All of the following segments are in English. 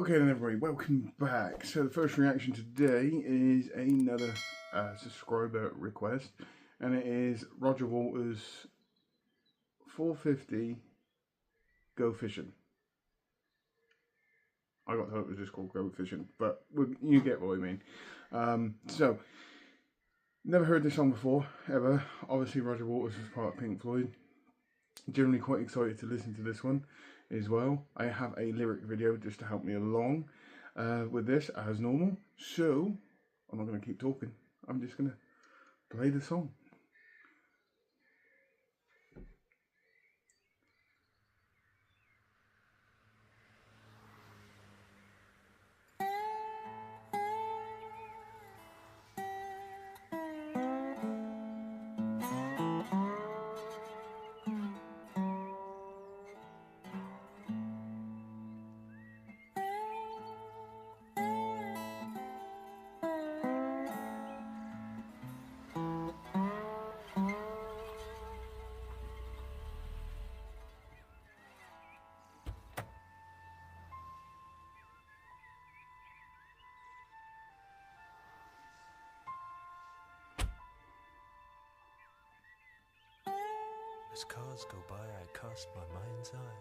Okay then everybody, welcome back. So the first reaction today is another subscriber request, and it is Roger Waters 450 Go Fishing. I got told it was just called Go Fishing, but you get what I mean. So, never heard this song before, ever. Obviously Roger Waters was part of Pink Floyd. Generally quite excited to listen to this one as well. I have a lyric video just to help me along with this as normal. So, I'm not going to keep talking. I'm just going to play the song. As cars go by, I cast my mind's eye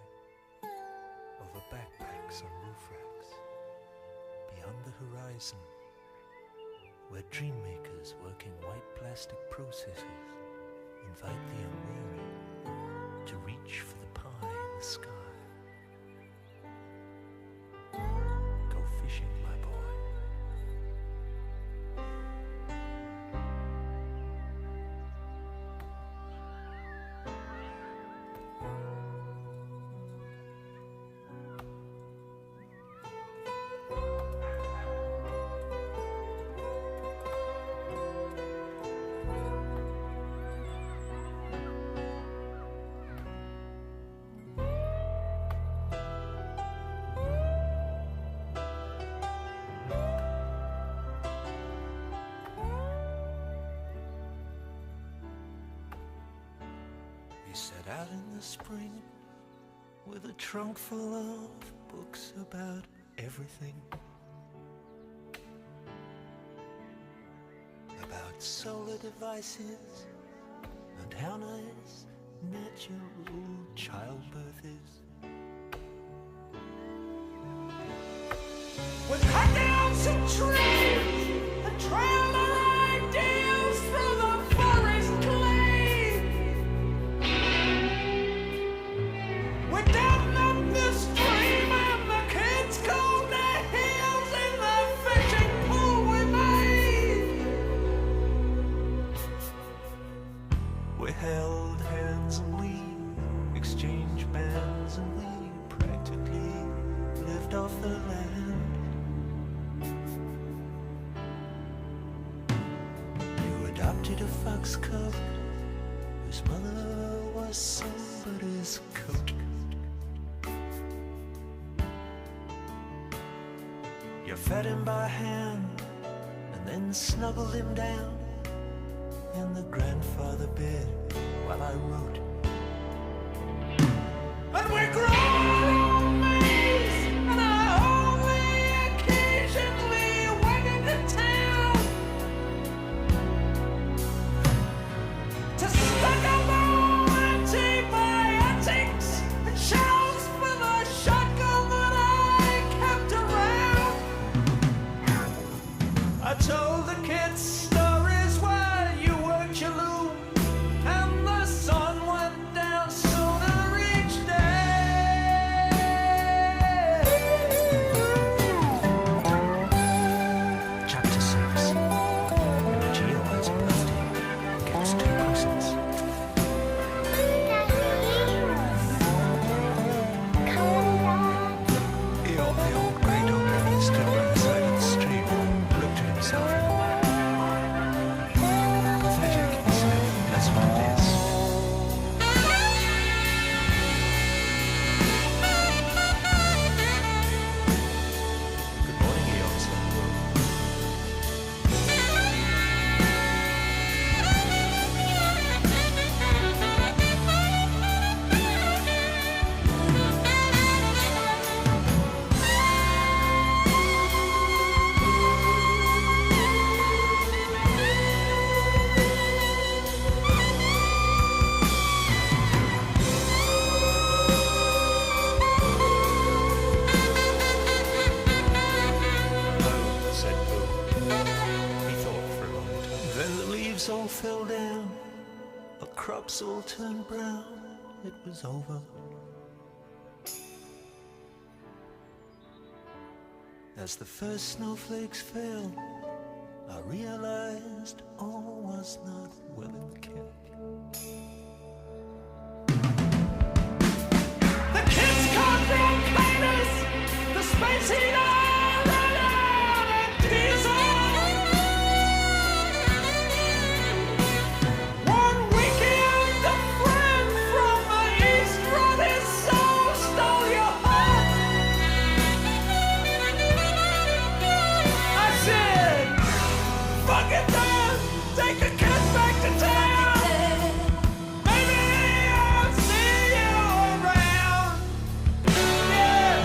over backpacks on roof racks, beyond the horizon, where dream makers working white plastic processes invite the unwary to reach for the pie in the sky. Go fishing, my boy. Set out in the spring with a trunk full of books about everything, about solar devices and how nice natural childbirth is. With cut down some trees and trail our ideals through the forest clay. We held hands and we exchanged bands and we practically lived off the land. You adopted a fox cub whose mother was somebody's coat. You fed him by hand and then snuggled him down in the grandfather bed while I wrote. And we're growing maize, and I only occasionally went into town to stock up on antibiotics and shells for the shotgun that I kept around. I told the kids stories while you worked your loom, and the sun went fell down, our crops all turned brown, it was over. As the first snowflakes fell, I realized all was not well and kept. The kids come from Venus, the space heater ran out of diesel. One weekend, a friend from the east brought his soul, stole your heart. I said, fuck it then, take the kids back to town. Maybe I'll see you around. Yeah.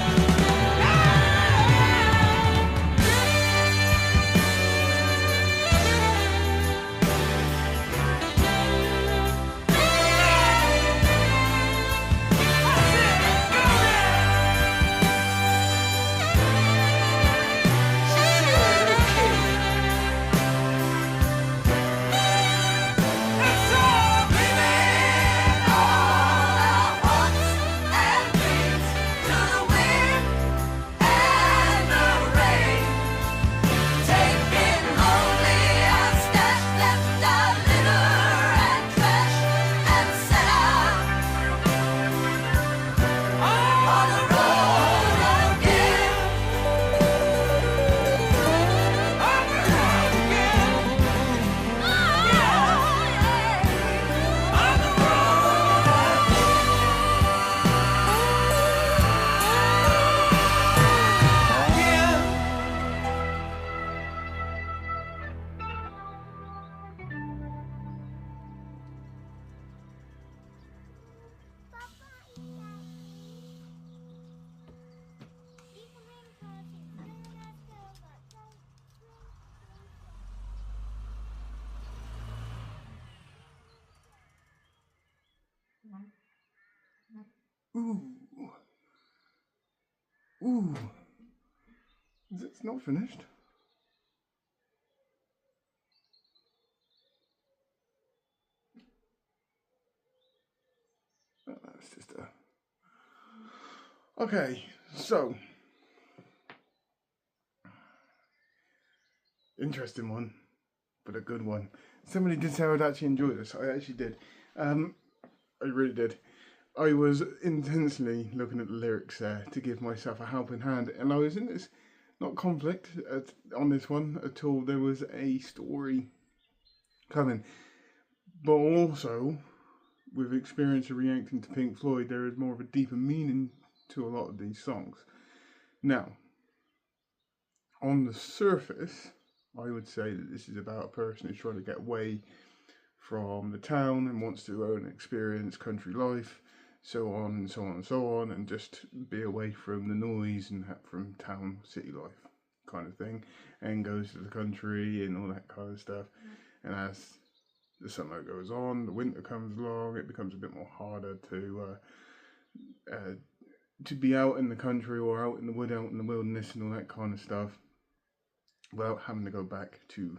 Ooh. Ooh. It's not finished. That's just a... Okay, so... Interesting one, but a good one. Somebody did say I'd actually enjoy this. I actually did. I really did. I was intensely looking at the lyrics there to give myself a helping hand, and I was in this, not conflict on this one at all. There was a story coming, but also with experience of reacting to Pink Floyd, there is more of a deeper meaning to a lot of these songs. Now, on the surface, I would say that this is about a person who's trying to get away from the town and wants to own and experience country life, so on and so on and so on, and just be away from the noise and from town city life kind of thing, and goes to the country and all that kind of stuff. And as the summer goes on, the winter comes along, it becomes a bit more harder to be out in the country or out in the wood, out in the wilderness and all that kind of stuff, without having to go back to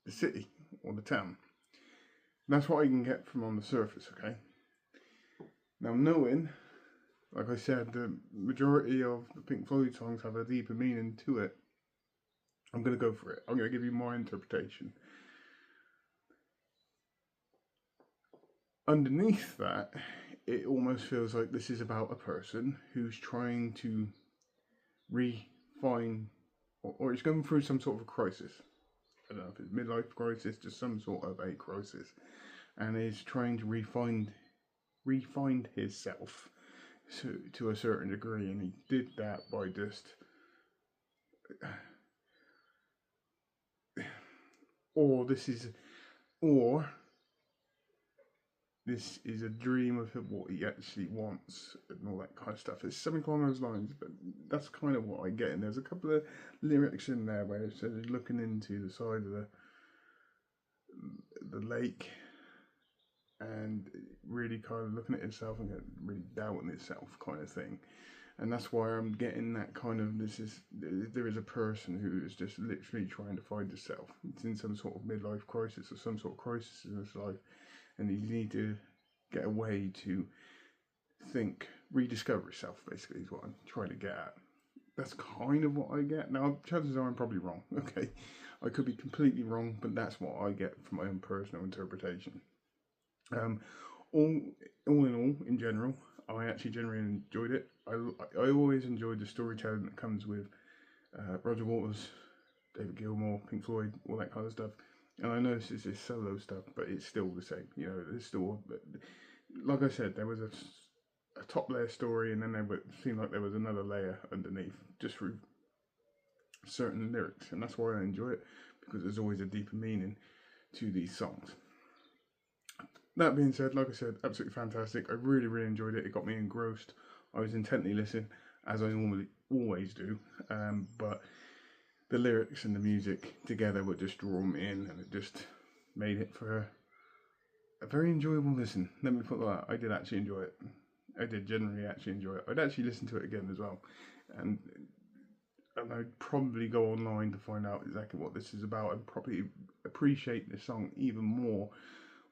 the city or the town. And that's what I can get from on the surface, okay? Now, knowing, like I said, the majority of the Pink Floyd songs have a deeper meaning to it, I'm going to go for it. I'm going to give you my interpretation. Underneath that, it almost feels like this is about a person who's trying to refine, or is going through some sort of a crisis. I don't know if it's midlife crisis, just some sort of a crisis, and is trying to refine himself to a certain degree, and he did that by just this is a dream of what he actually wants and all that kind of stuff. It's something along those lines, but that's kind of what I get. And there's a couple of lyrics in there where it says looking into the side of the lake and really kind of looking at itself and really doubting itself kind of thing. And that's why I'm getting that kind of, there is a person who is just literally trying to find herself. It's in some sort of midlife crisis or some sort of crisis in his life, and you need to get a way to think, rediscover yourself, basically, is what I'm trying to get at. That's kind of what I get. Now, chances are I'm probably wrong, okay? I could be completely wrong, but that's what I get from my own personal interpretation. All in all, in general, I actually genuinely enjoyed it. I always enjoyed the storytelling that comes with Roger Waters, David Gilmour, Pink Floyd, all that kind of stuff. And I know this is his solo stuff, but it's still the same. You know, it's still, like I said, there was a top layer story, and then there seemed like there was another layer underneath, just through certain lyrics, and that's why I enjoy it, because there's always a deeper meaning to these songs. That being said, like I said, absolutely fantastic. I really, really enjoyed it. It got me engrossed. I was intently listening, as I normally always do, but the lyrics and the music together would just draw me in, and it just made it for a very enjoyable listen. Let me put that. I did actually enjoy it. I did generally actually enjoy it. I'd actually listen to it again as well, and I'd probably go online to find out exactly what this is about, and probably appreciate this song even more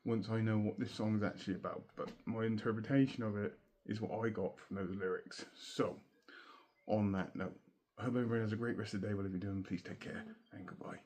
once I know what this song is actually about. But my interpretation of it is what I got from those lyrics. So, on that note, I hope everyone has a great rest of the day, whatever you're doing. Please take care, and goodbye.